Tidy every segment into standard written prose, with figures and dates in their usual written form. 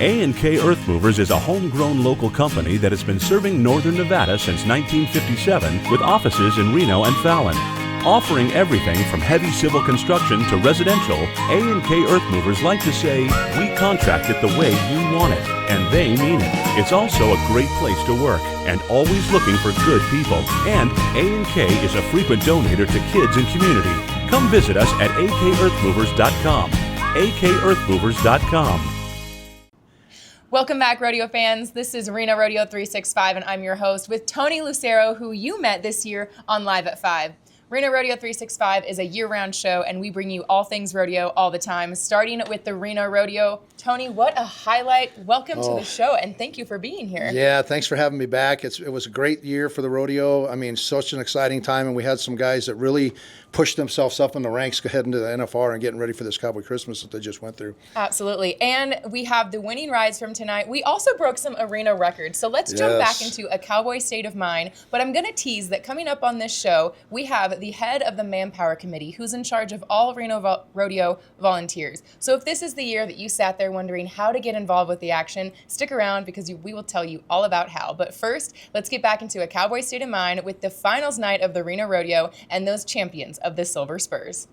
A&K Earth Movers is a homegrown local company that has been serving northern Nevada since 1957 with offices in Reno and Fallon. Offering everything from heavy civil construction to residential, A&K Earth Movers like to say, we contract it the way you want it, and they mean it. It's also a great place to work and always looking for good people. And A&K is a frequent donator to kids and community. Come visit us at akearthmovers.com. akearthmovers.com. Welcome back, rodeo fans. This is Reno Rodeo 365, and I'm your host with Tony Lucero, who you met this year on Live at 5. Reno Rodeo 365 is a year-round show, and we bring you all things rodeo all the time, starting with the Reno Rodeo. Tony, what a highlight. Welcome to the show, and thank you for being here. Yeah, thanks for having me back. It was a great year for the rodeo. I mean, such an exciting time, and we had some guys that really pushed themselves up in the ranks heading to the NFR and getting ready for this Cowboy Christmas that they just went through. Absolutely. And we have the winning rides from tonight. We also broke some arena records, so let's jump back into a cowboy state of mind. But I'm going to tease that coming up on this show, we have the head of the Manpower Committee, who's in charge of all Reno Rodeo volunteers. So if this is the year that you sat there wondering how to get involved with the action, stick around because we will tell you all about how. But first, let's get back into a cowboy state of mind with the finals night of the Reno Rodeo and those champions of the Silver Spurs.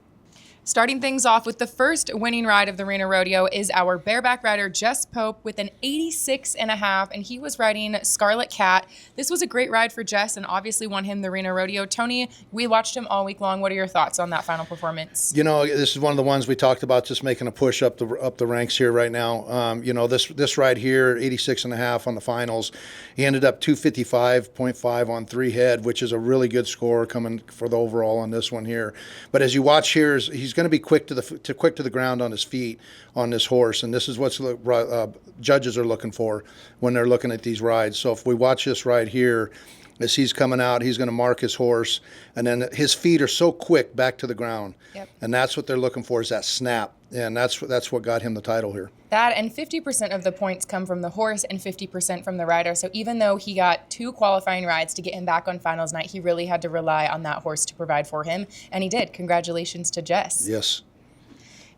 Starting things off with the first winning ride of the Reno Rodeo is our bareback rider, Jess Pope, with an 86.5, and he was riding Scarlet Cat. This was a great ride for Jess and obviously won him the Reno Rodeo. Tony, we watched him all week long. What are your thoughts on that final performance? You know, this is one of the ones we talked about, just making a push up the ranks here right now. You know, this ride here, 86.5 on the finals. He ended up 255.5 on 3 head, which is a really good score coming for the overall on this one here. But as you watch here, he's going to be quick to the ground on his feet on this horse, and this is what judges are looking for when they're looking at these rides. So if we watch this ride here, as he's coming out, he's going to mark his horse, and then his feet are so quick back to the ground. Yep. And that's what they're looking for, is that snap, and that's what got him the title here. That and 50% of the points come from the horse and 50% from the rider. So even though he got 2 qualifying rides to get him back on finals night, he really had to rely on that horse to provide for him, and he did. Congratulations to Jess. Yes.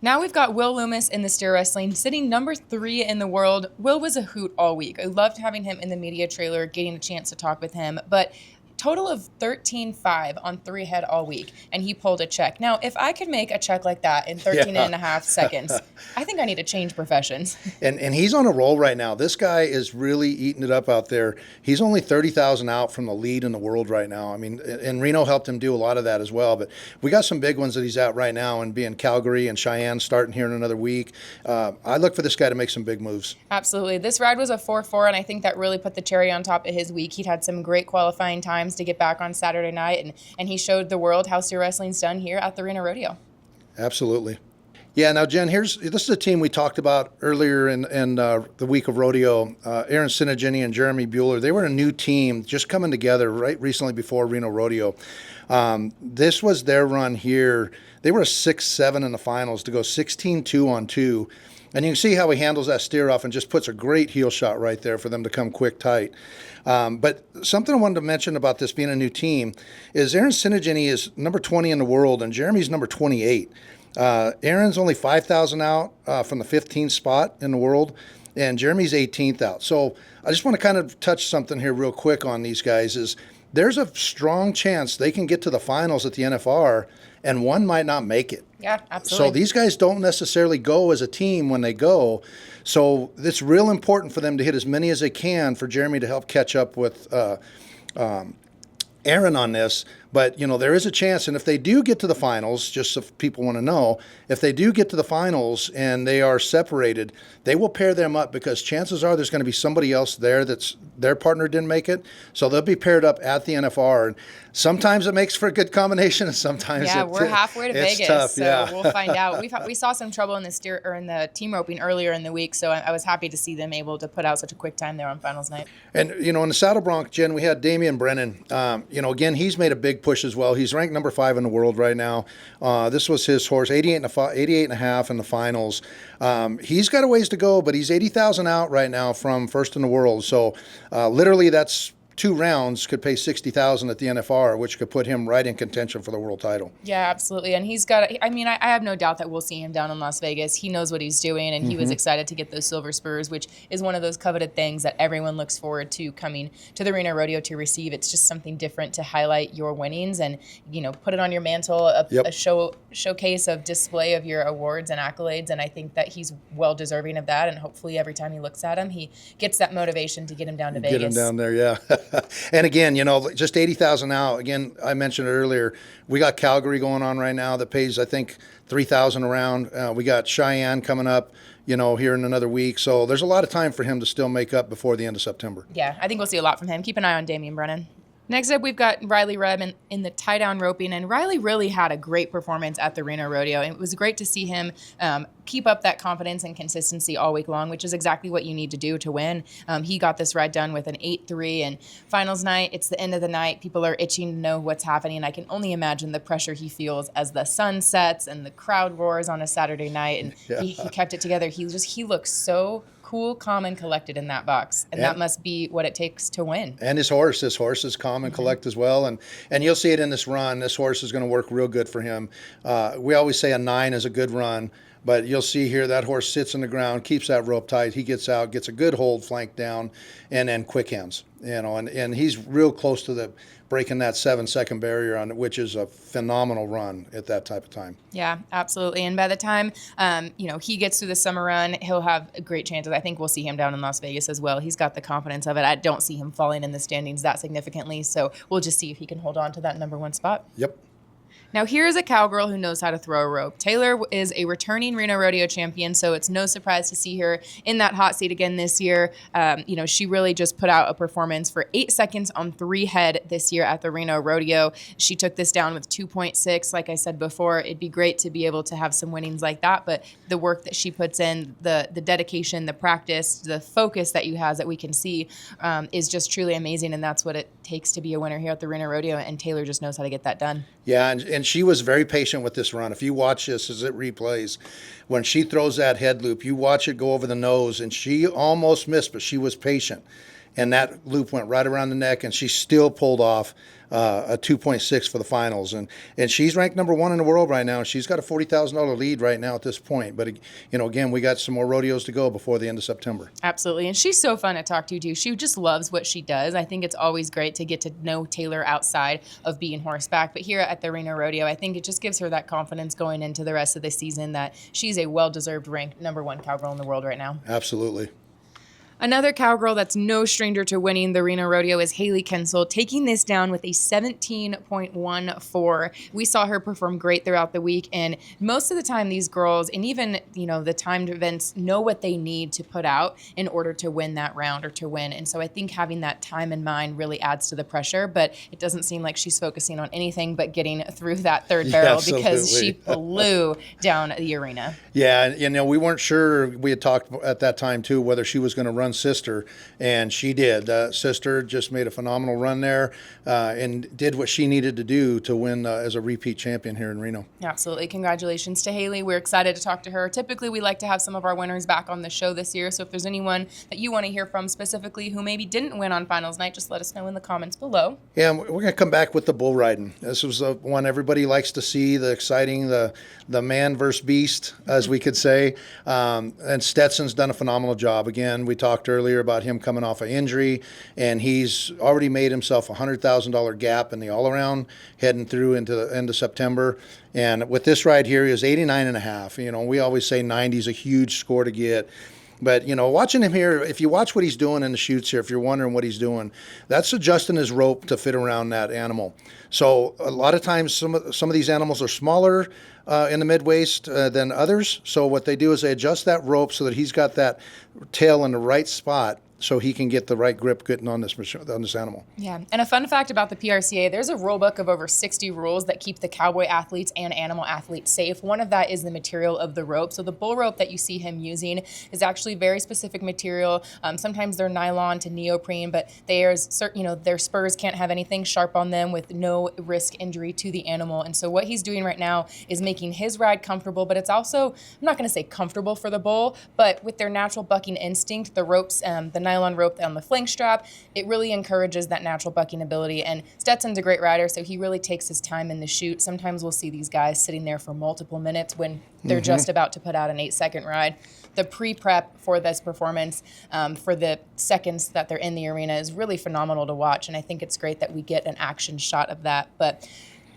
Now we've got Will Loomis in the steer wrestling, sitting number 3 in the world. Will was a hoot all week. I loved having him in the media trailer, getting a chance to talk with him. But total of 13.5 on 3 head all week, and he pulled a check. Now, if I could make a check like that in 13 and a half seconds, I think I need to change professions. And he's on a roll right now. This guy is really eating it up out there. He's only 30,000 out from the lead in the world right now. I mean, and Reno helped him do a lot of that as well. But we got some big ones that he's at right now, and being Calgary and Cheyenne starting here in another week. I look for this guy to make some big moves. Absolutely. This ride was a 4-4, and I think that really put the cherry on top of his week. He'd had some great qualifying times to get back on Saturday night, and he showed the world how steer wrestling's done here at the Reno Rodeo. Absolutely. Yeah, now, Jen, this is a team we talked about earlier in the week of rodeo. Aaron Sinigini and Jeremy Bueller, they were a new team just coming together right recently before Reno Rodeo. This was their run here. They were a 6-7 in the finals to go 16-2 on 2. And you can see how he handles that steer off and just puts a great heel shot right there for them to come quick tight. But something I wanted to mention about this being a new team is Aaron Sinigini is number 20 in the world, and Jeremy's number 28. Aaron's only 5,000 out from the 15th spot in the world, and Jeremy's 18th out. So I just want to kind of touch something here real quick on these guys is there's a strong chance they can get to the finals at the NFR, and one might not make it. Yeah, absolutely. So these guys don't necessarily go as a team when they go. So it's real important for them to hit as many as they can for Jeremy to help catch up with Aaron on this. But, you know, there is a chance, and if they do get to the finals, just so people want to know, if they do get to the finals and they are separated, they will pair them up because chances are there's going to be somebody else there that's their partner didn't make it. So they'll be paired up at the NFR. And sometimes it makes for a good combination, and sometimes we're halfway to Vegas, tough, so we'll find out. We saw some trouble in the team roping earlier in the week, so I was happy to see them able to put out such a quick time there on finals night. And, you know, in the saddle bronc, Jen, we had Damian Brennan. You know, again, he's made a big push as well. He's ranked number 5 in the world right now. This was his horse, 88.5 in the finals. He's got a ways to go, but he's 80,000 out right now from first in the world. So literally that's 2 rounds could pay $60,000 at the NFR, which could put him right in contention for the world title. Yeah, absolutely. And he's got, I mean, I have no doubt that we'll see him down in Las Vegas. He knows what he's doing, and he was excited to get those silver spurs, which is one of those coveted things that everyone looks forward to coming to the Reno Rodeo to receive. It's just something different to highlight your winnings and, put it on your mantle, a showcase of display of your awards and accolades. And I think that he's well deserving of that. And hopefully every time he looks at him, he gets that motivation to get him down to Vegas. Get him down there, yeah. And again, just $80,000 now. Again, I mentioned it earlier. We got Calgary going on right now that pays, I think, $3,000 a round. We got Cheyenne coming up, here in another week. So there's a lot of time for him to still make up before the end of September. Yeah, I think we'll see a lot from him. Keep an eye on Damian Brennan. Next up, we've got Riley Rebb in the tie-down roping, and Riley really had a great performance at the Reno Rodeo. It was great to see him keep up that confidence and consistency all week long, which is exactly what you need to do to win. He got this ride done with an 8-3, and finals night, it's the end of the night. People are itching to know what's happening, and I can only imagine the pressure he feels as the sun sets and the crowd roars on a Saturday night, and he kept it together. He looks so cool, calm, and collected in that box. And that must be what it takes to win. And his horse is calm and collect as well. And you'll see it in this run. This horse is going to work real good for him. We always say a 9 is a good run, but you'll see here that horse sits on the ground, keeps that rope tight. He gets out, gets a good hold, flank down, and then quick hands. And he's real close to breaking that 7-second barrier on it, which is a phenomenal run at that type of time. Yeah, absolutely. And by the time, he gets through the summer run, he'll have great chances. I think we'll see him down in Las Vegas as well. He's got the confidence of it. I don't see him falling in the standings that significantly. So we'll just see if he can hold on to that number 1 spot. Yep. Now, here's a cowgirl who knows how to throw a rope. Taylor is a returning Reno Rodeo champion, so it's no surprise to see her in that hot seat again this year. She really just put out a performance for 8 seconds on 3 head this year at the Reno Rodeo. She took this down with 2.6. Like I said before, it'd be great to be able to have some winnings like that, but the work that she puts in, the dedication, the practice, the focus that you have that we can see is just truly amazing, and that's what it takes to be a winner here at the Reno Rodeo, and Taylor just knows how to get that done. Yeah, and she was very patient with this run. If you watch this as it replays, when she throws that head loop, you watch it go over the nose, and she almost missed, but she was patient. And that loop went right around the neck, and she still pulled off a 2.6 for the finals. And she's ranked number 1 in the world right now. She's got a $40,000 lead right now at this point. But, again, we got some more rodeos to go before the end of September. Absolutely. And she's so fun to talk to, too. She just loves what she does. I think it's always great to get to know Taylor outside of being horseback. But here at the Reno Rodeo, I think it just gives her that confidence going into the rest of the season that she's a well-deserved ranked number 1 cowgirl in the world right now. Absolutely. Another cowgirl that's no stranger to winning the Reno Rodeo is Haley Kensel, taking this down with a 17.14. We saw her perform great throughout the week, and most of the time these girls, and even the timed events, know what they need to put out in order to win that round or to win. And so I think having that time in mind really adds to the pressure, but it doesn't seem like she's focusing on anything but getting through that third barrel because she blew down the arena. Yeah, and we weren't sure. We had talked at that time too whether she was going to run Sister, and she did. Sister just made a phenomenal run there and did what she needed to do to win as a repeat champion here in Reno. Absolutely. Congratulations to Haley. We're excited to talk to her. Typically, we like to have some of our winners back on the show this year, so if there's anyone that you want to hear from specifically who maybe didn't win on finals night, just let us know in the comments below. Yeah, we're going to come back with the bull riding. This was the one everybody likes to see, the exciting, the man versus beast, as we could say. And Stetson's done a phenomenal job. Again, we talked earlier about him coming off an injury, and he's already made himself a $100,000 gap in the all-around heading through into the end of September. And with this ride here, he was 89.5. We always say 90 is a huge score to get. But, watching him here, if you watch what he's doing in the chutes here, if you're wondering what he's doing, that's adjusting his rope to fit around that animal. So a lot of times some of these animals are smaller in the mid-waist than others. So what they do is they adjust that rope so that he's got that tail in the right spot so he can get the right grip getting on this animal. Yeah, and a fun fact about the PRCA, there's a rule book of over 60 rules that keep the cowboy athletes and animal athletes safe. One of that is the material of the rope. So the bull rope that you see him using is actually very specific material. Sometimes they're nylon to neoprene, but their spurs can't have anything sharp on them with no risk injury to the animal. And so what he's doing right now is making his ride comfortable, but it's also, I'm not going to say comfortable for the bull, but with their natural bucking instinct, the ropes, the nylon rope on the flank strap. It really encourages that natural bucking ability. And Stetson's a great rider, so he really takes his time in the chute. Sometimes we'll see these guys sitting there for multiple minutes when they're just about to put out an 8-second ride. The pre-prep for this performance, for the seconds that they're in the arena, is really phenomenal to watch, and I think it's great that we get an action shot of that. But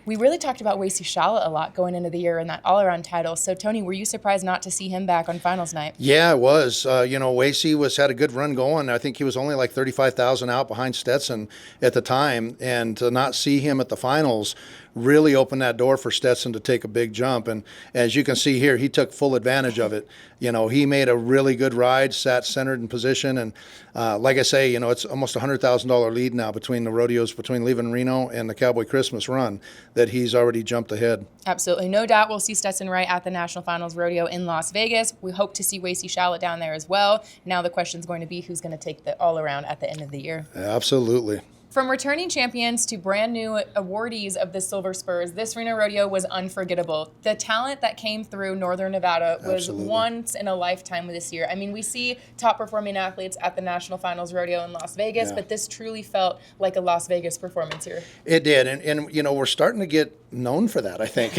we really talked about Wacey Shallot a lot going into the year and that all-around title. So, Tony, were you surprised not to see him back on finals night? Yeah, I was. Wacey had a good run going. I think he was only like 35,000 out behind Stetson at the time, and to not see him at the finals really opened that door for Stetson to take a big jump. And as you can see here, he took full advantage of it. He made a really good ride, sat centered in position. And like I say, it's almost $100,000 lead now between the rodeos, between leaving Reno and the Cowboy Christmas run, that he's already jumped ahead. Absolutely. No doubt we'll see Stetson right at the National Finals Rodeo in Las Vegas. We hope to see Wacey Shallot down there as well. Now the question is going to be who's going to take the all-around at the end of the year. Absolutely. From returning champions to brand new awardees of the Silver Spurs, this Reno Rodeo was unforgettable. The talent that came through Northern Nevada was once in a lifetime this year. I mean, we see top performing athletes at the National Finals Rodeo in Las Vegas, but this truly felt like a Las Vegas performance here. It did, and we're starting to get known for that, I think.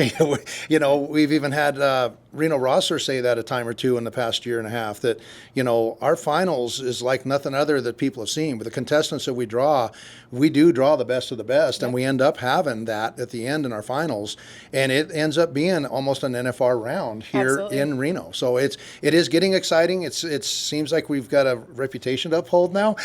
We've even had Reno Rosser say that a time or two in the past year and a half, that, our finals is like nothing other that people have seen. With the contestants that we do draw the best of the best, and we end up having that at the end in our finals, and it ends up being almost an NFR round here in Reno. So it is getting exciting. It seems like we've got a reputation to uphold now,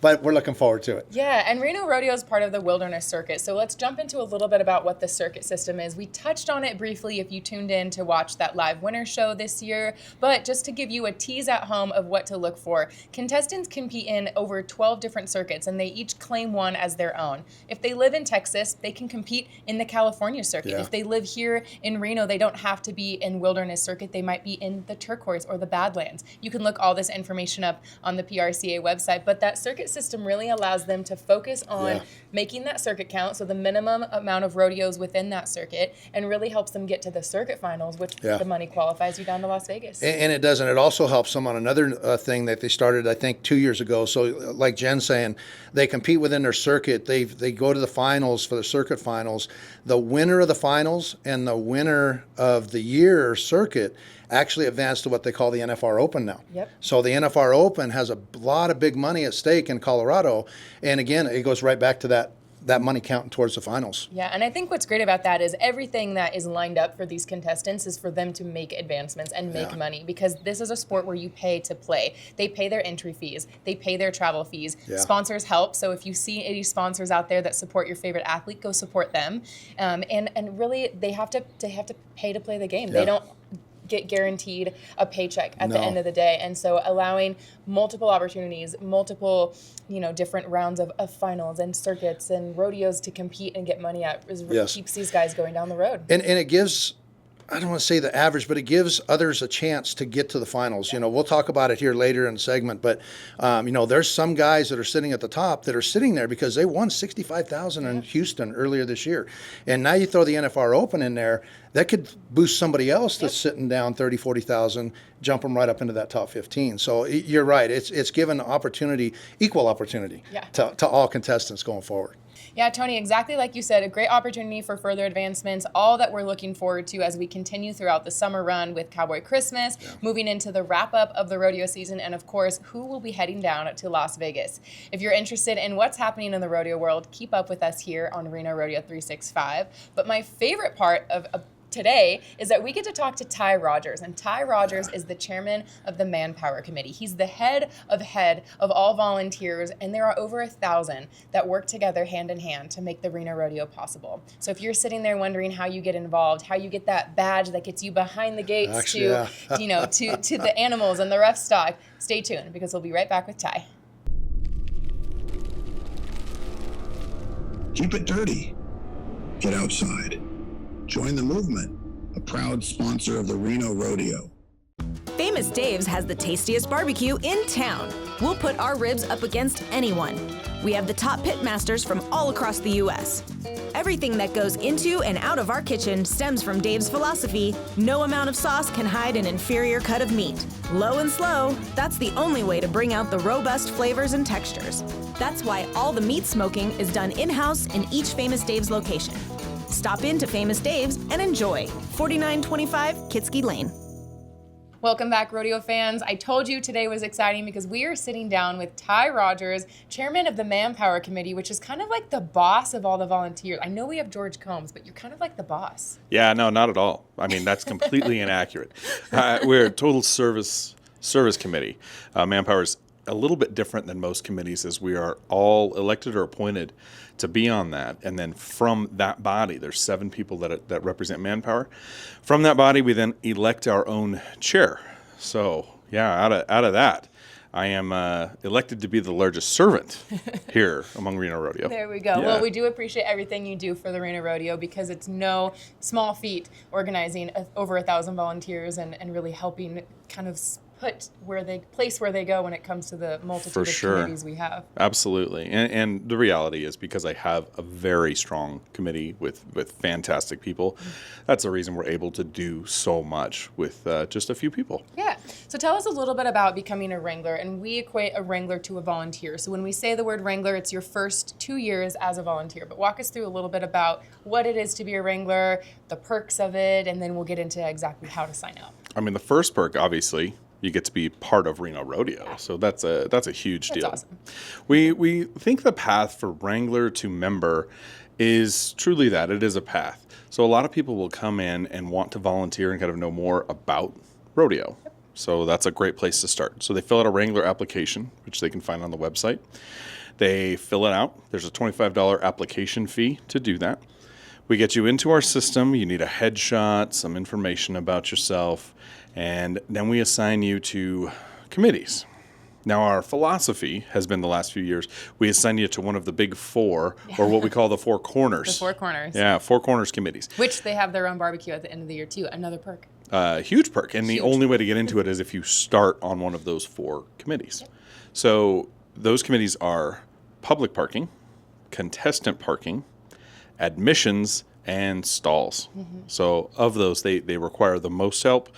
but we're looking forward to it. Yeah, and Reno Rodeo is part of the Wilderness Circuit. So let's jump into a little bit about what the circuit system is. We touched on it briefly if you tuned in to watch that live winner show this year, but just to give you a tease at home of what to look for, contestants compete in over 12 different circuits, and they each claim one as their own. If they live in Texas, they can compete in the California circuit. If they live here in Reno, they don't have to be in Wilderness Circuit. They might be in the Turquoise or the Badlands. You can look all this information up on the PRCA website, but that circuit system really allows them to focus on making that circuit count, so the minimum amount of rodeos within that circuit, and really helps them get to the circuit finals, which the money qualifies you down to Las Vegas. And it does, and it also helps them on another thing that they started, I think, 2 years ago. So like Jen's saying, they compete within their circuit. They go to the finals for the circuit finals. The winner of the finals and the winner of the year circuit actually advance to what they call the NFR Open now. So the NFR Open has a lot of big money at stake in Colorado. And again, it goes right back to that money counting towards the finals. Yeah, and I think what's great about that is everything that is lined up for these contestants is for them to make advancements and make money, because this is a sport where you pay to play. They pay their entry fees, they pay their travel fees. Sponsors help, so if you see any sponsors out there that support your favorite athlete, go support them. And really, they have to pay to play the game. They don't get guaranteed a paycheck at the end of the day. And so allowing multiple opportunities, multiple, different rounds of finals and circuits and rodeos to compete and get money at keeps these guys going down the road. And it gives, I don't want to say the average, but it gives others a chance to get to the finals. We'll talk about it here later in the segment, but there's some guys that are sitting at the top that are sitting there because they won $65,000 in Houston earlier this year. And now you throw the NFR Open in there, that could boost somebody else that's sitting down 30, 40,000, jump them right up into that top 15. So you're right. It's given equal opportunity to all contestants going forward. Yeah, Tony, exactly like you said, a great opportunity for further advancements, all that we're looking forward to as we continue throughout the summer run with Cowboy Christmas, moving into the wrap-up of the rodeo season, and of course, who will be heading down to Las Vegas. If you're interested in what's happening in the rodeo world, keep up with us here on Reno Rodeo 365. But my favorite part of today is that we get to talk to Ty Rodgers, and Ty Rodgers is the chairman of the Manpower Committee. He's the head of all volunteers, and there are over 1,000 that work together hand in hand to make the Reno Rodeo possible. So if you're sitting there wondering how you get involved, how you get that badge that gets you behind the gates to the animals and the rough stock, stay tuned, because we'll be right back with Ty. Keep it dirty. Get outside. Join the movement, a proud sponsor of the Reno Rodeo. Famous Famous Dave's has the tastiest barbecue in town. We'll put our ribs up against anyone. We have the top pit masters from all across the U.S. Everything that goes into and out of our kitchen stems from Dave's philosophy: no amount of sauce can hide an inferior cut of meat. Low and slow, that's the only way to bring out the robust flavors and textures. That's why all the meat smoking is done in-house in each Famous Dave's location. Stop into Famous Dave's and enjoy. 4925 Kitski Lane. Welcome back, rodeo fans. I told you today was exciting because we are sitting down with Ty Rodgers, chairman of the Manpower Committee, which is kind of like the boss of all the volunteers. I know we have George Combs, but you're kind of like the boss. Yeah, no, not at all. I mean, that's completely inaccurate. We're a total service committee. Manpower is a little bit different than most committees, as we are all elected or appointed to be on that. And then from that body, there's 7 people that represent Manpower. From that body, we then elect our own chair. So yeah, out of that, I am elected to be the largest servant here among Reno Rodeo. There we go. Yeah. Well, we do appreciate everything you do for the Reno Rodeo, because it's no small feat organizing over 1,000 volunteers and really helping kind of place where they go when it comes to the multitude of committees we have. Absolutely. And the reality is, because I have a very strong committee with fantastic people, that's the reason we're able to do so much with just a few people. Yeah. So tell us a little bit about becoming a wrangler. And we equate a wrangler to a volunteer. So when we say the word wrangler, it's your first 2 years as a volunteer. But walk us through a little bit about what it is to be a wrangler, the perks of it, and then we'll get into exactly how to sign up. I mean, the first perk, obviously, you get to be part of Reno Rodeo. So that's a huge deal. That's awesome. We think the path for wrangler to member is truly that. It is a path. So a lot of people will come in and want to volunteer and kind of know more about rodeo. So that's a great place to start. So they fill out a wrangler application, which they can find on the website. They fill it out. There's a $25 application fee to do that. We get you into our system. You need a headshot, some information about yourself, and then we assign you to committees. Now, our philosophy has been the last few years, we assign you to one of the big 4, or what we call the 4 corners. The 4 corners. Yeah, 4 corners committees. Which they have their own barbecue at the end of the year, too. Another perk. Huge perk. And the only way to get into it is if you start on one of those 4 committees. Yep. So those committees are public parking, contestant parking, admissions, and stalls. So of those, they require the most help,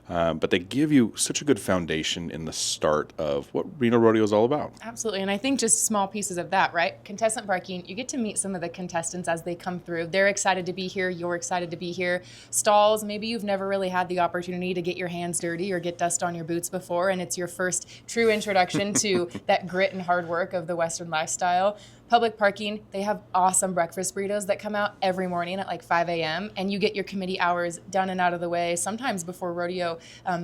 but they give you such a good foundation in the start of what Reno Rodeo is all about. Absolutely, and I think just small pieces of that, right? Contestant parking, you get to meet some of the contestants as they come through. They're excited to be here, you're excited to be here. Stalls, maybe you've never really had the opportunity to get your hands dirty or get dust on your boots before, and it's your first true introduction to that grit and hard work of the Western lifestyle. Public parking, they have awesome breakfast burritos that come out every morning at like 5 a.m. and you get your committee hours done and out of the way, sometimes before rodeo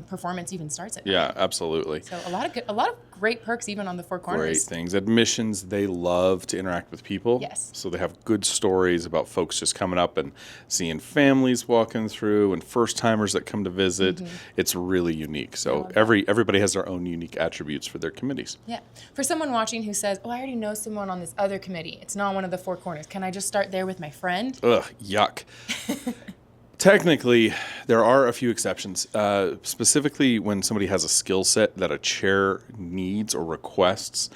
performance even starts at night. Yeah, absolutely. So a lot of great perks even on the 4 corners. Great things. Admissions, they love to interact with people. Yes. So they have good stories about folks just coming up and seeing families walking through and first-timers that come to visit. It's really unique. So everybody has their own unique attributes for their committees. Yeah. For someone watching who says, oh, I already know someone on this other committee, it's not one of the 4 corners, can I just start there with my friend? Ugh, yuck. Technically, there are a few exceptions. Specifically, when somebody has a skill set that a chair needs or requests,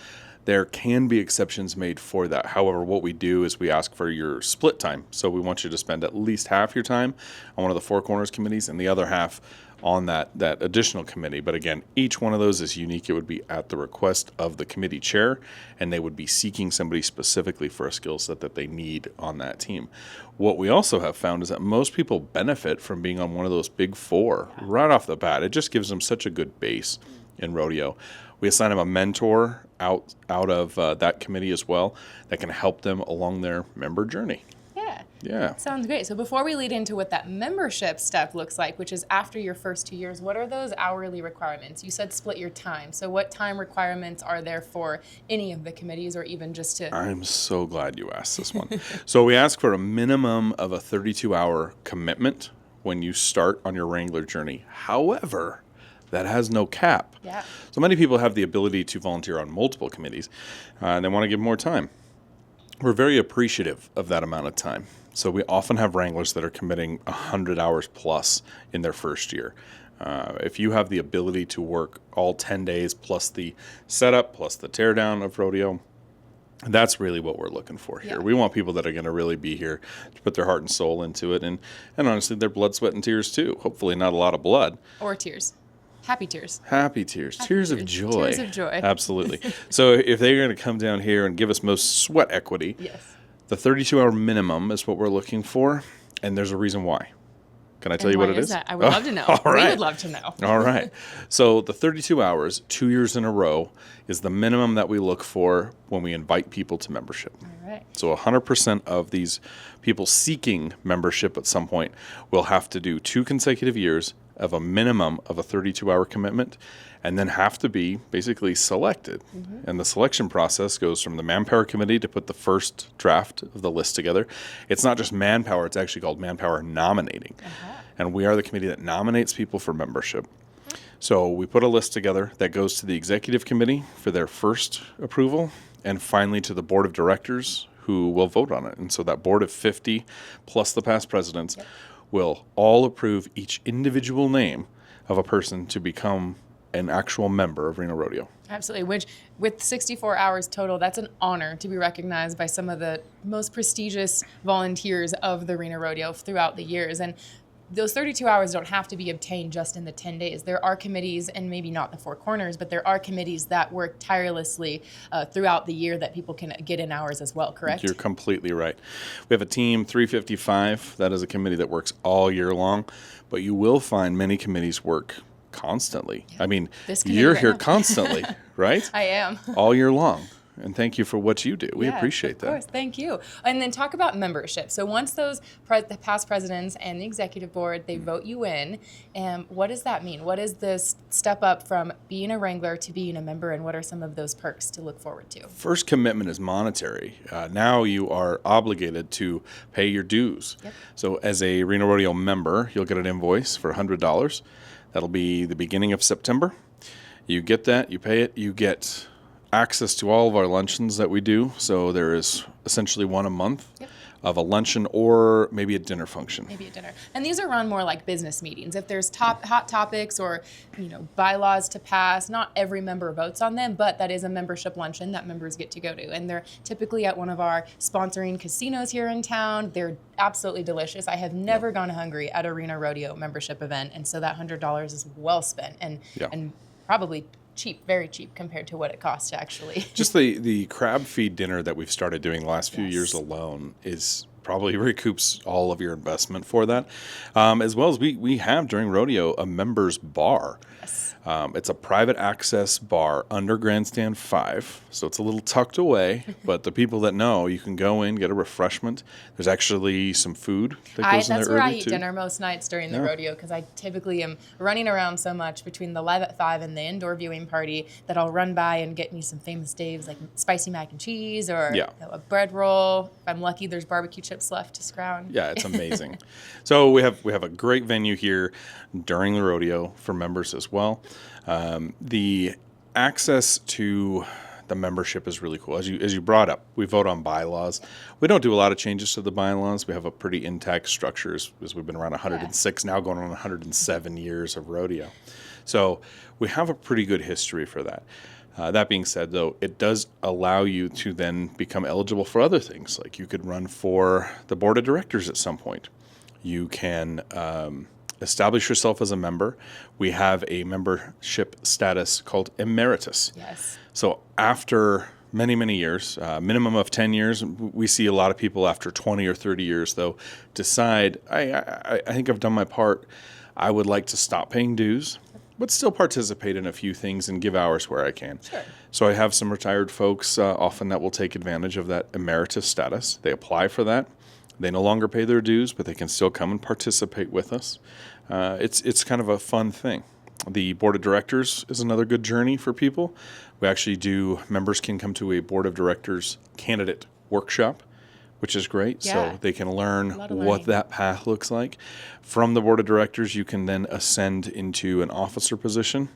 there can be exceptions made for that. However, what we do is we ask for your split time. So we want you to spend at least half your time on one of the 4 corners committees and the other half on that additional committee. But again, each one of those is unique. It would be at the request of the committee chair, and they would be seeking somebody specifically for a skill set that they need on that team. What we also have found is that most people benefit from being on one of those big 4 right off the bat. It just gives them such a good base in rodeo. We assign them a mentor out of that committee as well that can help them along their member journey. Yeah. Sounds great. So before we lead into what that membership step looks like, which is after your first 2 years, what are those hourly requirements? You said split your time. So what time requirements are there for any of the committees or even just to... I'm so glad you asked this one. So we ask for a minimum of a 32-hour commitment when you start on your Wrangler journey. However, that has no cap. Yeah. So many people have the ability to volunteer on multiple committees, and they want to give more time. We're very appreciative of that amount of time. So we often have wranglers that are committing 100 hours plus in their first year. If you have the ability to work all 10 days plus the setup, plus the teardown of rodeo, that's really what we're looking for here. We want people that are going to really be here to put their heart and soul into it, and honestly, their blood, sweat, and tears too. Hopefully not a lot of blood. Or tears. Happy tears. Happy tears. Tears of joy. Tears of joy. Absolutely. So if they're going to come down here and give us most sweat equity, the 32-hour minimum is what we're looking for, and there's a reason why. Can I tell you what it is? That? I would love to know. All right. We would love to know. All right. So the 32 hours, 2 years in a row, is the minimum that we look for when we invite people to membership. All right. So 100% of these people seeking membership at some point will have to do 2 consecutive years of a minimum of a 32-hour commitment, and then have to be basically selected. And the selection process goes from the Manpower Committee to put the first draft of the list together. It's not just Manpower, it's actually called Manpower Nominating. And we are the committee that nominates people for membership. So we put a list together that goes to the Executive Committee for their first approval, and finally to the Board of Directors, who will vote on it. And so that board of 50 plus the past presidents will all approve each individual name of a person to become an actual member of Reno Rodeo. Absolutely, which with 64 hours total, that's an honor to be recognized by some of the most prestigious volunteers of the Reno Rodeo throughout the years. And those 32 hours don't have to be obtained just in the 10 days. There are committees, and maybe not the Four Corners, but there are committees that work tirelessly throughout the year that people can get in hours as well, correct? You're completely right. We have a team 355. That is a committee that works all year long, but you will find many committees work constantly. I mean, you're here constantly, right? I am. All year long. And thank you for what you do. We appreciate that. Of course, thank you. And then talk about membership. So once those the past presidents and the executive board, they vote you in, what does that mean? What is this step up from being a wrangler to being a member, and what are some of those perks to look forward to? First commitment is monetary. Now you are obligated to pay your dues. So as a Reno Rodeo member, you'll get an invoice for $100. That'll be the beginning of September. You get that, you pay it, you get access to all of our luncheons that we do. So there is essentially one a month of a luncheon or maybe a dinner function. Maybe a dinner. And these are run more like business meetings. If there's hot topics or bylaws to pass, not every member votes on them, but that is a membership luncheon that members get to go to. And they're typically at one of our sponsoring casinos here in town. They're absolutely delicious. I have never gone hungry at a Reno Rodeo membership event, and so that $100 is well spent and probably cheap, very cheap compared to what it costs to actually. Just the crab feed dinner that we've started doing the last few years alone is probably recoups all of your investment for that. As well as we have during rodeo a members bar. It's a private access bar under Grandstand 5, so it's a little tucked away, but the people that know, you can go in, get a refreshment. There's actually some food that goes in there. That's where I eat dinner most nights during the rodeo, because I typically am running around so much between the Live at 5 and the indoor viewing party that I'll run by and get me some famous Dave's, like spicy mac and cheese or a bread roll. If I'm lucky, there's barbecue chips left to scrounge. Yeah, it's amazing. So we have a great venue here during the rodeo for members as well. The access to the membership is really cool. As you brought up, we vote on bylaws. We don't do a lot of changes to the bylaws. We have a pretty intact structure as we've been around 106, now going on 107 years of rodeo. So we have a pretty good history for that. That being said, though, it does allow you to then become eligible for other things. Like you could run for the board of directors at some point. You can establish yourself as a member. We have a membership status called emeritus. Yes. So after many, many years, minimum of 10 years, we see a lot of people after 20 or 30 years, though, decide, I think I've done my part. I would like to stop paying dues, but still participate in a few things and give hours where I can. Sure. So I have some retired folks often that will take advantage of that emeritus status. They apply for that. They no longer pay their dues, but they can still come and participate with us. It's kind of a fun thing. The board of directors is another good journey for people. We actually members can come to a board of directors candidate workshop, which is great. Yeah. So they can learn what that path looks like. From the board of directors, you can then ascend into an officer position.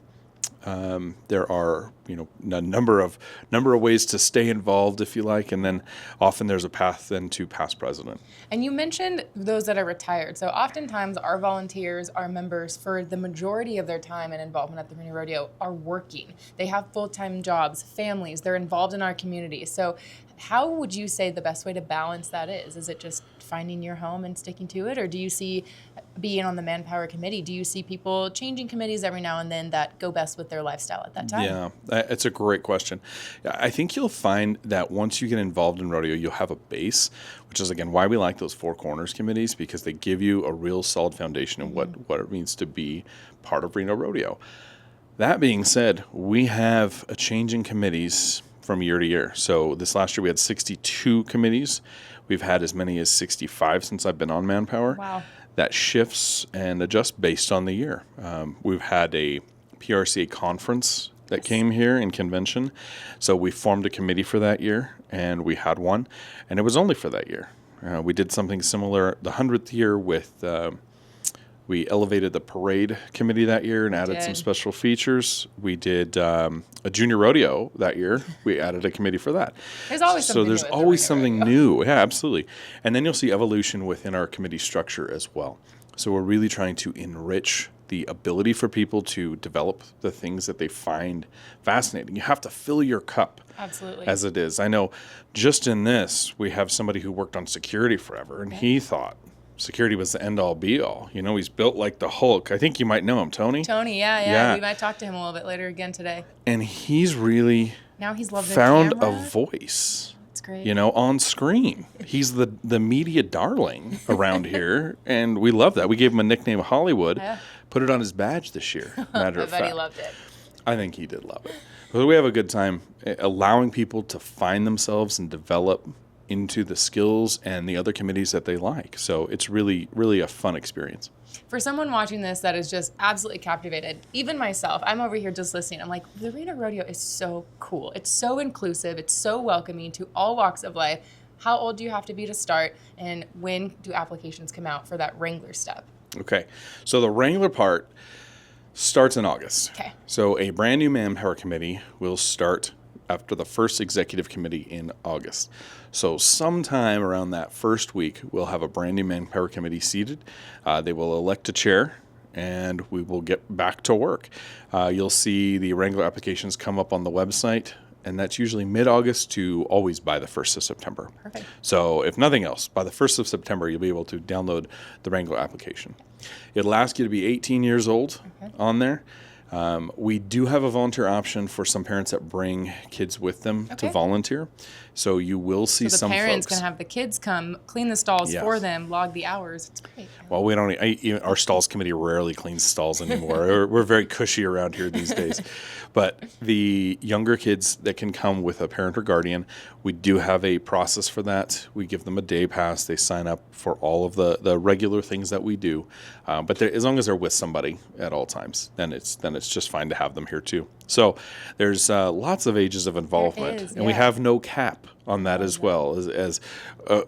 There are, a number of ways to stay involved, if you like, and then often there's a path then to past president. And you mentioned those that are retired. So oftentimes our volunteers, our members, for the majority of their time and involvement at the Reno Rodeo are working. They have full-time jobs, families, they're involved in our community. So how would you say the best way to balance that is? Is it just finding your home and sticking to it? Or do you see, being on the Manpower Committee, do you see people changing committees every now and then that go best with their lifestyle at that time? Yeah, it's a great question. I think you'll find that once you get involved in rodeo, you'll have a base, which is, again, why we like those Four Corners committees, because they give you a real solid foundation in what it means to be part of Reno Rodeo. That being said, we have a change in committees from year to year. So this last year we had 62 committees. We've had as many as 65 since I've been on Manpower. Wow. That shifts and adjusts based on the year. We've had a PRCA conference that came here in convention. So we formed a committee for that year, and we had one, and it was only for that year. We did something similar the 100th year with we elevated the parade committee that year and added some special features. We did a junior rodeo that year. We added a committee for that. There's always something new. So there's always something new. Yeah, absolutely. And then you'll see evolution within our committee structure as well. So we're really trying to enrich the ability for people to develop the things that they find fascinating. You have to fill your cup. Absolutely. As it is. I know just in this, we have somebody who worked on security forever, and he thought security was the end-all, be-all. He's built like the Hulk. I think you might know him, Tony. Tony, yeah. We might talk to him a little bit later again today. And he's really found a voice. That's great. On screen. He's the media darling around here, and we love that. We gave him a nickname, Hollywood. Yeah. Put it on his badge this year, matter of fact. I bet he loved it. I think he did love it. But we have a good time allowing people to find themselves and develop into the skills and the other committees that they like. So it's really, really a fun experience. For someone watching this that is just absolutely captivated, even myself, I'm over here just listening. I'm like, the Reno Rodeo is so cool. It's so inclusive. It's so welcoming to all walks of life. How old do you have to be to start? And when do applications come out for that Wrangler step? Okay. So the Wrangler part starts in August. Okay. So a brand new Manpower Committee will start after the first executive committee in August. So sometime around that first week, we'll have a brand new Manpower Committee seated. They will elect a chair, and we will get back to work. You'll see the Wrangler applications come up on the website, and that's usually mid-August to always by the 1st of September. Perfect. So if nothing else, by the 1st of September, you'll be able to download the Wrangler application. It'll ask you to be 18 years old on there. We do have a volunteer option for some parents that bring kids with them to volunteer. So you will see some folks. So the parents can have the kids come clean the stalls for them, log the hours. It's great. Well, we don't. Our stalls committee rarely cleans stalls anymore. We're very cushy around here these days. But the younger kids that can come with a parent or guardian, we do have a process for that. We give them a day pass. They sign up for all of the regular things that we do. But as long as they're with somebody at all times, then it's just fine to have them here too. So there's lots of ages of involvement, and we have no cap on that as well. As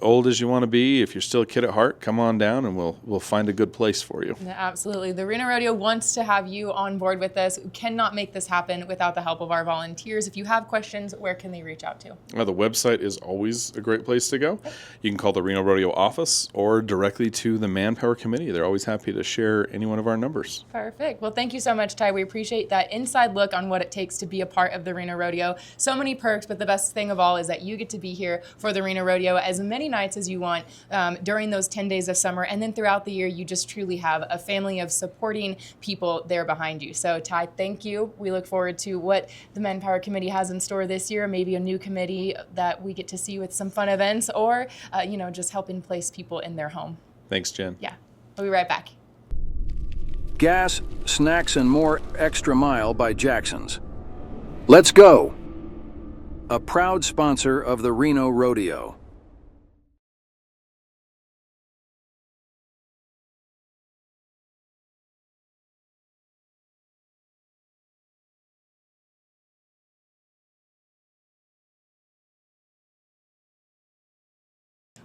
old as you want to be, if you're still a kid at heart, come on down, and we'll find a good place for you. Yeah, absolutely. The Reno Rodeo wants to have you on board with this. We cannot make this happen without the help of our volunteers. If you have questions, where can they reach out to? The website is always a great place to go. You can call the Reno Rodeo office or directly to the Manpower Committee. They're always happy to share any one of our numbers. Perfect. Well, thank you so much, Ty. We appreciate that inside look on what it takes to be a part of the Reno Rodeo. So many perks, but the best thing of all is that you get to be here for the Reno Rodeo as many nights as you want during those 10 days of summer. And then throughout the year, you just truly have a family of supporting people there behind you. So Ty, thank you. We look forward to what the Manpower Committee has in store this year, maybe a new committee that we get to see with some fun events or, just helping place people in their home. Thanks, Jen. Yeah. We'll be right back. Gas, snacks, and more Extra Mile by Jackson's. Let's go! A proud sponsor of the Reno Rodeo.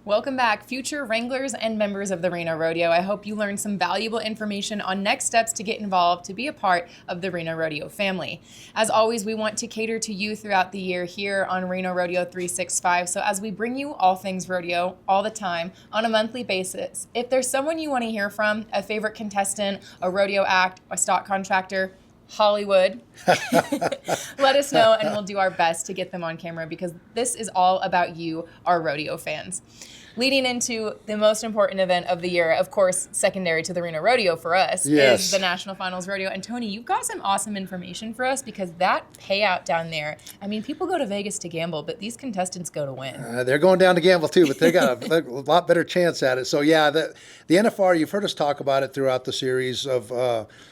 Welcome back, future wranglers and members of the Reno Rodeo. I hope you learned some valuable information on next steps to get involved to be a part of the Reno Rodeo family. As always, we want to cater to you throughout the year here on Reno Rodeo 365. So as we bring you all things rodeo all the time on a monthly basis, if there's someone you want to hear from, a favorite contestant, a rodeo act, a stock contractor, Hollywood, let us know and we'll do our best to get them on camera because this is all about you, our rodeo fans. Leading into the most important event of the year, of course, secondary to the Reno Rodeo for us, is the National Finals Rodeo. And Tony, you've got some awesome information for us because that payout down there, I mean, people go to Vegas to gamble, but these contestants go to win. They're going down to gamble too, but they got a lot better chance at it. So yeah, the NFR, you've heard us talk about it throughout the series of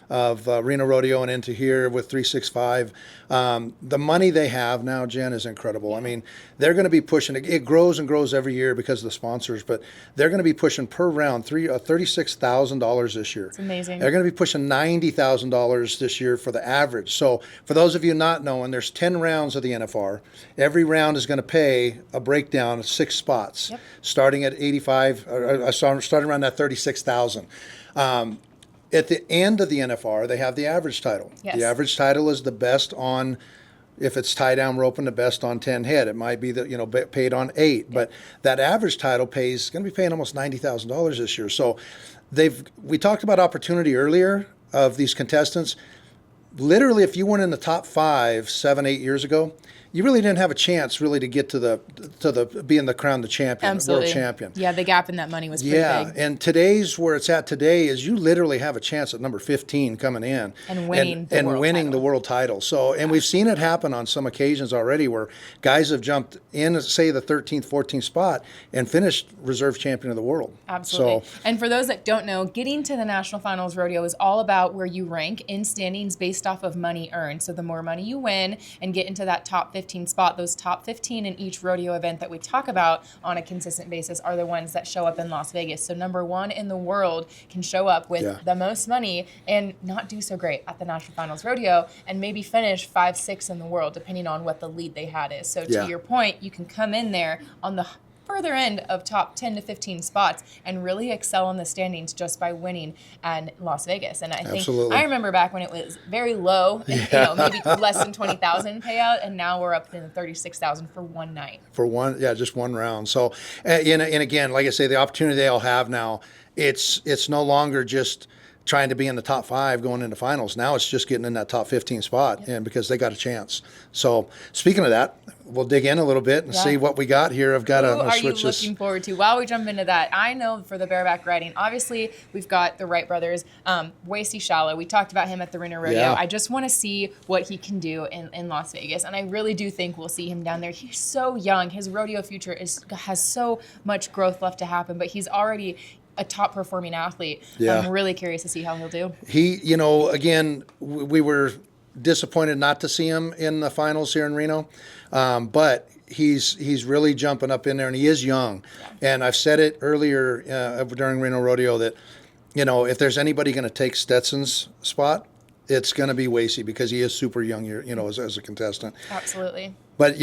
Reno Rodeo and into here with 365. The money they have now, Jen, is incredible. I mean, they're going to be pushing, it grows and grows every year because of the sponsors, but they're going to be pushing per round $36,000 this year. It's amazing. They're going to be pushing $90,000 this year for the average. So for those of you not knowing, there's 10 rounds of the NFR. Every round is going to pay a breakdown of 6 spots, starting at 85, starting around that 36,000. At the end of the NFR, they have the average title. Yes. The average title is the best on, if it's tie down roping, the best on 10 head. It might be paid on 8, but that average title going to be paying almost $90,000 this year. So we talked about opportunity earlier of these contestants. Literally, if you weren't in the top 5, 7, 8 years ago, you really didn't have a chance really to get to the being the crown the champion, Absolutely. world champion. Yeah, the gap in that money was pretty big. And where it's at today is you literally have a chance at number 15 coming in and winning the world title. So, and we've seen it happen on some occasions already where guys have jumped in, say, the 13th, 14th spot and finished reserve champion of the world. Absolutely. So, and for those that don't know, getting to the National Finals Rodeo is all about where you rank in standings based off of money earned. So the more money you win and get into that top 15 spot, those top 15 in each rodeo event that we talk about on a consistent basis are the ones that show up in Las Vegas. So number 1 in the world can show up with the most money and not do so great at the National Finals Rodeo and maybe finish 5, 6 in the world, depending on what the lead they had is. So to your point, you can come in there on the further end of top 10 to 15 spots and really excel in the standings just by winning in Las Vegas. And I think I remember back when it was very low, and, maybe less than 20,000 payout, and now we're up in 36,000 for one night. Just one round. So, and again, like I say, the opportunity they all have now, it's no longer just trying to be in the top 5 going into finals. Now it's just getting in that top 15 spot, and because they got a chance. So speaking of that, we'll dig in a little bit and see what we got here. I've got Who are you looking forward to? While we jump into that, I know for the bareback riding, obviously we've got the Wright brothers, Wasey Shallow. We talked about him at the Reno Rodeo. Yeah. I just want to see what he can do in Las Vegas, and I really do think we'll see him down there. He's so young. His rodeo future has so much growth left to happen, but he's already a top performing athlete. I'm really curious to see how he'll do. He, again, we were disappointed not to see him in the finals here in Reno, but he's really jumping up in there, and he is young. And I've said it earlier during Reno Rodeo that, if there's anybody going to take Stetson's spot, it's going to be Wasey because he is super young, as a contestant. Absolutely. But,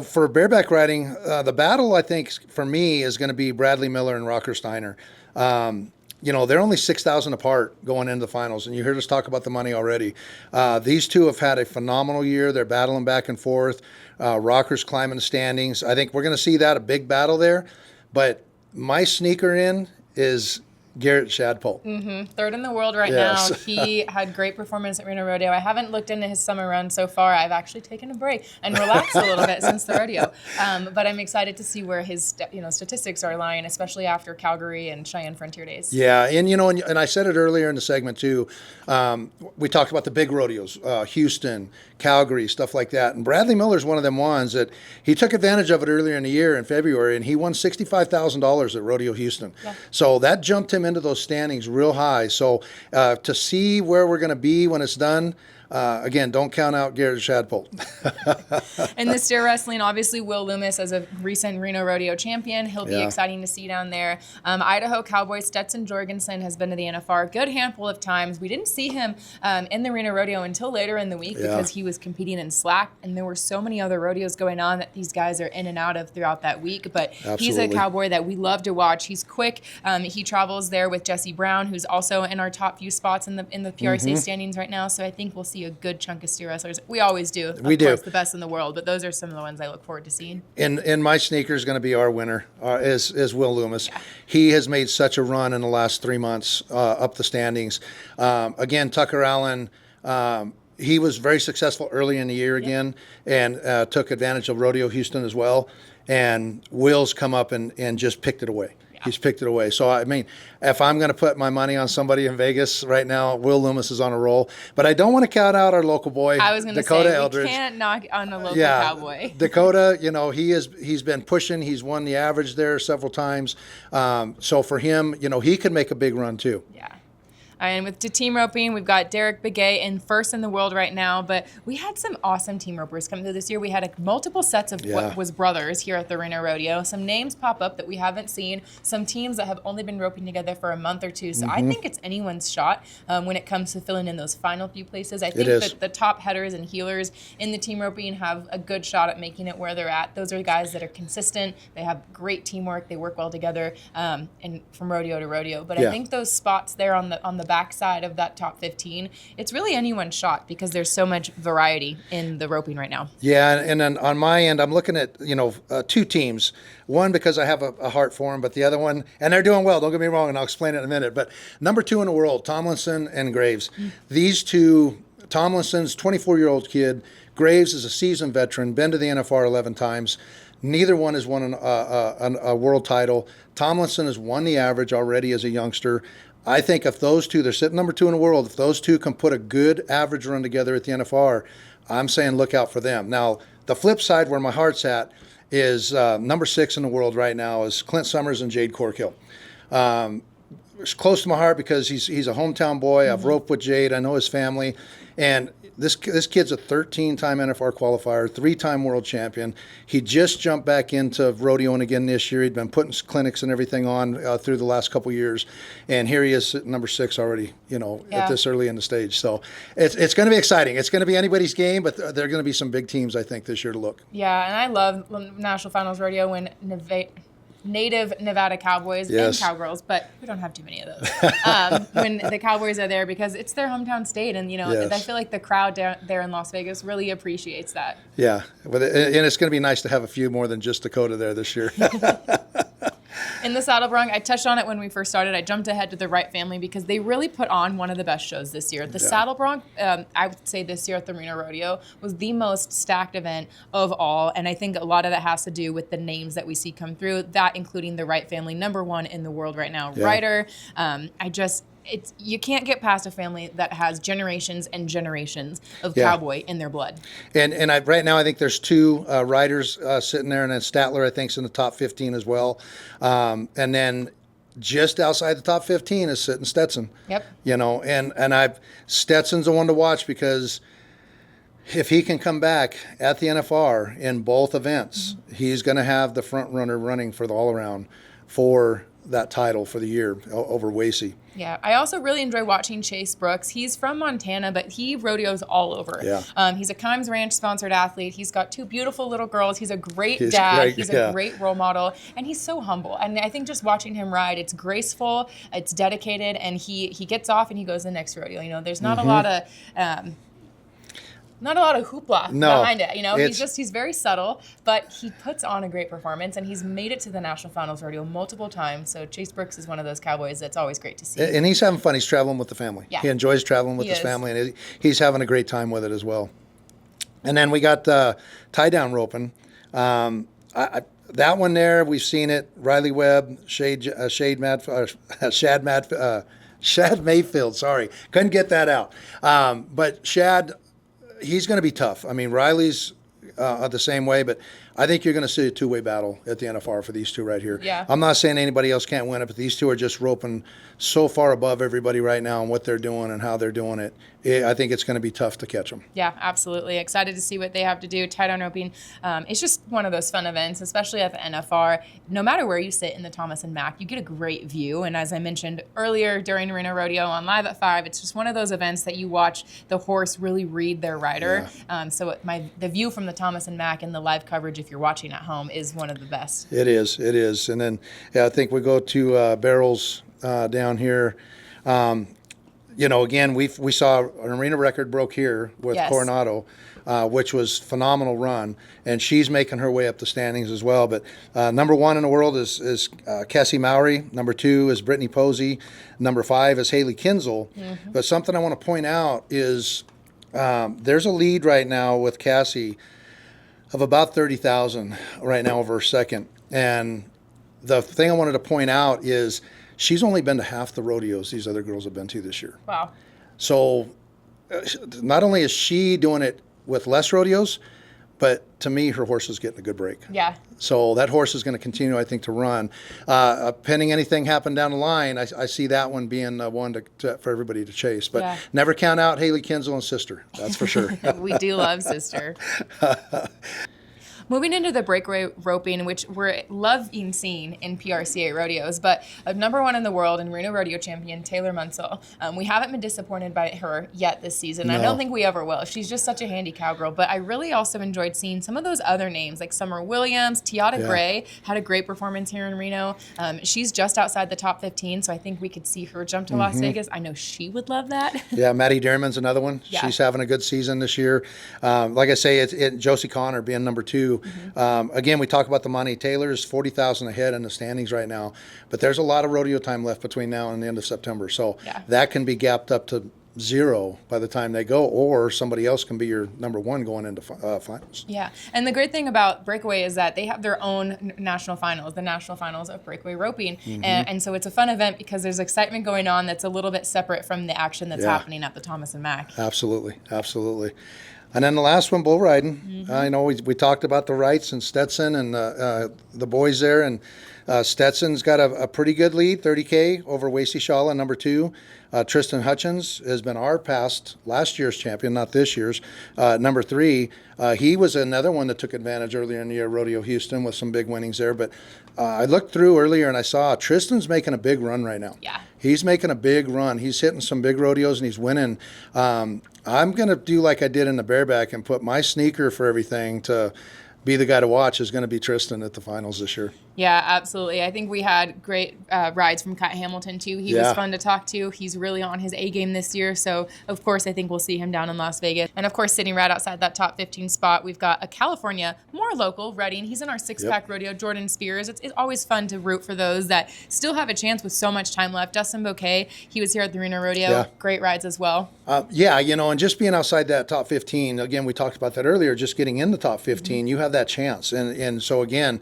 for bareback riding, the battle, I think, for me, is going to be Bradley Miller and Rocker Steiner. They're only 6,000 apart going into the finals, and you heard us talk about the money already. These two have had a phenomenal year. They're battling back and forth. Rocker's climbing the standings. I think we're going to see a big battle there. But my sneaker in is Garrett Shadpole. Mm-hmm. 3rd in the world right now. He had great performance at Reno Rodeo. I haven't looked into his summer run so far. I've actually taken a break and relaxed a little bit since the rodeo. But I'm excited to see where his statistics are lying, especially after Calgary and Cheyenne Frontier Days. Yeah, and I said it earlier in the segment too. We talked about the big rodeos, Houston, Calgary, stuff like that. And Bradley Miller's one of them ones that he took advantage of it earlier in the year in February, and he won $65,000 at Rodeo Houston. Yeah. So that jumped him into those standings real high. So to see where we're going to be when it's done, again, don't count out Garrett Shadpole. And the steer wrestling, obviously, Will Loomis as a recent Reno Rodeo champion. He'll be exciting to see down there. Idaho Cowboy Stetson Jorgensen has been to the NFR a good handful of times. We didn't see him in the Reno Rodeo until later in the week because he was competing in slack, and there were so many other rodeos going on that these guys are in and out of throughout that week. But he's a cowboy that we love to watch. He's quick. He travels there with Jesse Brown, who's also in our top few spots in the PRC standings right now. So I think we'll see a good chunk of steer wrestlers. We always do. Of course, the best in the world, but those are some of the ones I look forward to seeing. And my sneaker is going to be our winner, is Will Loomis. Yeah. He has made such a run in the last 3 months up the standings. Again, Tucker Allen, he was very successful early in the year again, and took advantage of Rodeo Houston as well. And Will's come up and just picked it away. He's picked it away. So, I mean, if I'm going to put my money on somebody in Vegas right now, Will Loomis is on a roll. But I don't want to count out our local boy, I was going to say, Eldridge. We can't knock on a local cowboy. Dakota, he's been pushing. He's won the average there several times. So for him, he could make a big run too. Yeah. And with the team roping, we've got Derek Begay in first in the world right now. But we had some awesome team ropers come through this year. We had multiple sets of what was brothers here at the Reno Rodeo. Some names pop up that we haven't seen. Some teams that have only been roping together for a month or two. So I think it's anyone's shot when it comes to filling in those final few places. I think that the top headers and heelers in the team roping have a good shot at making it where they're at. Those are guys that are consistent. They have great teamwork. They work well together, and from rodeo to rodeo. But I think those spots there on the backside of that top 15, it's really anyone's shot because there's so much variety in the roping right now. Yeah, and then on my end, I'm looking at two teams. One because I have a heart for them, but the other one, and they're doing well. Don't get me wrong, and I'll explain it in a minute. But number 2 in the world, Tomlinson and Graves. These two, Tomlinson's 24-year-old kid. Graves is a seasoned veteran, been to the NFR 11 times. Neither one has won a world title. Tomlinson has won the average already as a youngster. I think if those two, they're sitting number 2 in the world, if those two can put a good average run together at the NFR, I'm saying look out for them. Now, the flip side where my heart's at is number 6 in the world right now is Clint Summers and Jade Corkill. It's close to my heart because he's a hometown boy. I've roped with Jade. I know his family. And this kid's a 13-time NFR qualifier, 3-time world champion. He just jumped back into rodeoing again this year. He'd been putting clinics and everything on through the last couple years. And here he is at number 6 already, at this early in the stage. So it's going to be exciting. It's going to be anybody's game, but there are going to be some big teams, I think, this year to look. Yeah, and I love National Finals Rodeo when native Nevada Cowboys and Cowgirls, but we don't have too many of those, when the Cowboys are there because it's their hometown state. And, I feel like the crowd there in Las Vegas really appreciates that. Yeah, and it's going to be nice to have a few more than just Dakota there this year. In the saddle bronc, I touched on it when we first started. I jumped ahead to the Wright family because they really put on one of the best shows this year. The saddle bronc, I would say this year at the Reno Rodeo, was the most stacked event of all. And I think a lot of that has to do with the names that we see come through, that including the Wright family, number 1 in the world right now. Ryder, you can't get past a family that has generations and generations of cowboy in their blood. And right now I think there's 2 riders sitting there, and then Statler I think's in the top 15 as well. And then just outside the top 15 is sitting Stetson. Yep. And Stetson's the one to watch because if he can come back at the NFR in both events, he's going to have the front runner running for the all-around for that title for the year over Wasey. Yeah, I also really enjoy watching Chase Brooks. He's from Montana, but he rodeos all over. Yeah. He's a Kimes Ranch sponsored athlete. He's got 2 beautiful little girls. He's a great dad. He's a great role model, and he's so humble. And I think just watching him ride, it's graceful, it's dedicated, and he gets off and he goes to the next rodeo. There's not a lot of hoopla behind it. He's very subtle, but he puts on a great performance, and he's made it to the National Finals Rodeo multiple times. So Chase Brooks is one of those cowboys that's always great to see. And he's having fun. He's traveling with the family. Yeah. He enjoys traveling with his family, and he's having a great time with it as well. And then we got tie-down roping. That one there, we've seen it. Riley Webb, Shad Mayfield. Sorry, couldn't get that out. But Shad, he's going to be tough. I mean, Riley's the same way, but I think you're going to see a two-way battle at the NFR for these two right here. Yeah. I'm not saying anybody else can't win it, but these two are just roping so far above everybody right now and what they're doing and how they're doing it. I think it's going to be tough to catch them. Yeah, absolutely. Excited to see what they have to do. Tied on roping. It's just one of those fun events, especially at the NFR. No matter where you sit in the Thomas and Mack, you get a great view. And as I mentioned earlier during Reno Rodeo on Live at 5, it's just one of those events that you watch the horse really read their rider. Yeah. So the view from the Thomas and Mack and the live coverage, if you're watching at home, is one of the best. It is. And then I think we go to barrels down here. Again, we saw an arena record broke here with Yes. Coronado, which was phenomenal run, and she's making her way up the standings as well. But number 1 in the world is Cassie Mowry. Number 2 is Brittany Posey. Number 5 is Haley Kinzel. Mm-hmm. But something I want to point out is there's a lead right now with Cassie of about 30,000 right now over her second. And the thing I wanted to point out is she's only been to half the rodeos these other girls have been to this year. Wow. So not only is she doing it with less rodeos, but to me, her horse is getting a good break. Yeah. So that horse is going to continue, I think, to run. Pending anything happen down the line, I see that one being one for everybody to chase. But never count out Haley Kinzel and Sister. That's for sure. We do love Sister. Moving into the breakaway roping, which we're loving seeing in PRCA rodeos, but number 1 in the world and Reno Rodeo champion Taylor Munsell, we haven't been disappointed by her yet this season. No. I don't think we ever will. She's just such a handy cowgirl, but I really also enjoyed seeing some of those other names like Summer Williams, Tiata Gray had a great performance here in Reno. She's just outside the top 15, so I think we could see her jump to Las Vegas. I know she would love that. Yeah, Maddie Dierman's another one. Yeah. She's having a good season this year. Like I say, it's Josie Connor being number 2. Again, we talk about the money. Taylor's 40,000 ahead in the standings right now, but there's a lot of rodeo time left between now and the end of September. So that can be gapped up to 0 by the time they go, or somebody else can be your number 1 going into finals. Yeah, and the great thing about breakaway is that they have their own national finals, the national finals of breakaway roping, and so it's a fun event because there's excitement going on that's a little bit separate from the action that's happening at the Thomas and Mack. Absolutely. And then the last one, bull riding. I know we talked about the Wrights and Stetson and the boys there, and Stetson's got a pretty good lead, 30K over Wasey Shawla, number 2. Tristan Hutchins has been last year's champion, not this year's, number 3. He was another one that took advantage earlier in the year, Rodeo Houston, with some big winnings there. But I looked through earlier and I saw Tristan's making a big run right now. Yeah. He's making a big run. He's hitting some big rodeos and he's winning. I'm going to do like I did in the bareback and put my sneaker for everything to be the guy to watch is going to be Tristan at the finals this year. Yeah, absolutely. I think we had great rides from Kat Hamilton, too. He was fun to talk to. He's really on his A game this year. So, of course, I think we'll see him down in Las Vegas. And, of course, sitting right outside that top 15 spot, we've got a California, more local, Redding. He's in our six-pack rodeo, Jordan Spears. It's always fun to root for those that still have a chance with so much time left. Dustin Bouquet, he was here at the Reno Rodeo. Yeah. Great rides as well. And just being outside that top 15, again, we talked about that earlier, just getting in the top 15, you have that chance. And so, again,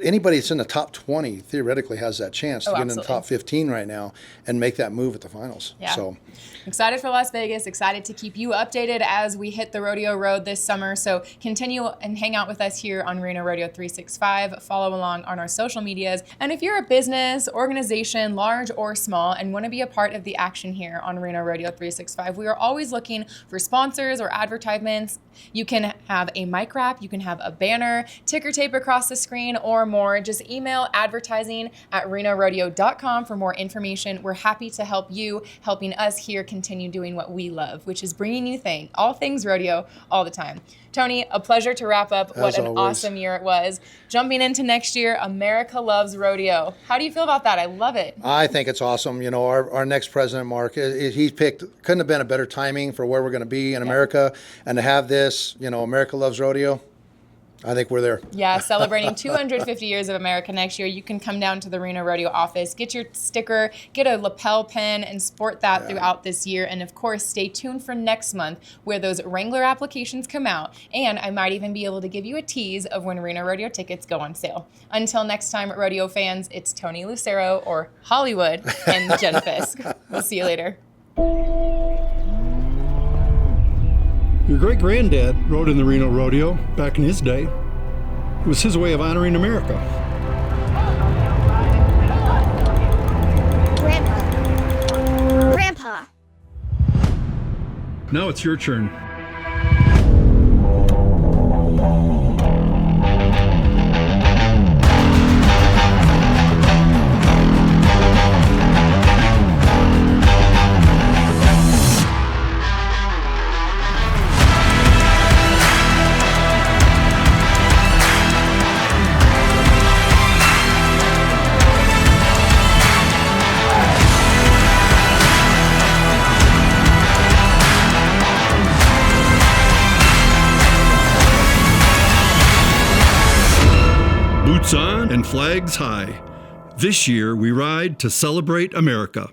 anybody that's in the top 20 theoretically has that chance to get in the top 15 right now and make that move at the finals. Yeah. So excited for Las Vegas, excited to keep you updated as we hit the rodeo road this summer. So continue and hang out with us here on Reno Rodeo 365. Follow along on our social medias. And if you're a business, organization, large or small, and want to be a part of the action here on Reno Rodeo 365, we are always looking for sponsors or advertisements. You can have a mic wrap, you can have a banner, ticker tape across the screen, or more. Just email advertising@renorodeo.com for more information. We're happy to help you, helping us here continue doing what we love, which is bringing you all things rodeo all the time. Tony, a pleasure to wrap up. What an awesome year it was. Jumping into next year, America loves rodeo. How do you feel about that? I love it. I think it's awesome. Our next president, Mark, he picked, couldn't have been a better timing for where we're going to be in America. And to have this, America loves rodeo. I think we're there. Yeah, celebrating 250 years of America next year. You can come down to the Reno Rodeo office, get your sticker, get a lapel pin, and sport that throughout this year. And of course, stay tuned for next month where those Wrangler applications come out. And I might even be able to give you a tease of when Reno Rodeo tickets go on sale. Until next time, rodeo fans, it's Tony Lucero or Hollywood and Jen Fisk. We'll see you later. Your great-granddad rode in the Reno Rodeo back in his day. It was his way of honoring America. Grandpa. Now it's your turn. Boots on and flags high. This year we ride to celebrate America.